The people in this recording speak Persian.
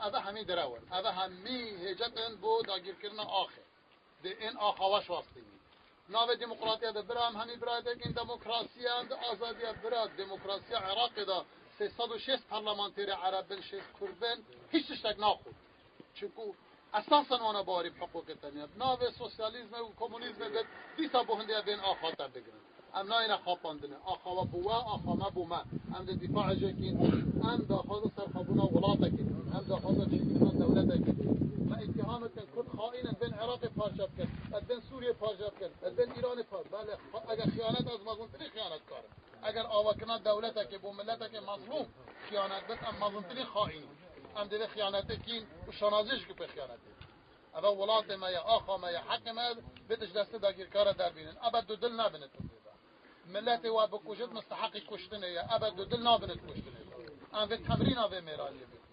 اوه همی درون اوه همی هجتن بو داگیر کردن آخه ده این آخواش واسطی ناو دموکراتیا ده برام همی براده که این دموکراسی اند آزادی براد دموکراسی عراق دا 306 پارلمانتری عرب بن 6 کرد بن هیچ تشتک ناخود چونکو اساسا اونا باری حقوق تنیت ناو سوسیالیزم و کمونیزم ده دیسا بهنده بین آخاتا بگرن ام ناینا خاپاندنه آخوا بوا آخوا ما بوما ام ده دفاع جاکین ام داخل سرخبونا ولاتا کن ام داخل چیزنا دولتا کن ما اتهامت كل خائنا بين عراق پارچاب کرد بين سوریه پارچاب کرد بين ایران پارچاب بله اگر خیانت از مظلومترین خیانت کاره اگر آواکنا دولتا که بو ملتا که مظلوم خیانت بس ام مظلومترین خائن ام دیده خیانت کین و شنازش که به خیانت اما ولات ما یا آخا ما یا حق ما بتش دست داگیر کار در بینن ابد دو دل نبنت ملت و بکوشت مستحق کشتنه یا ابد دو دل نبنت کشتنه ام به تمرین و میرانی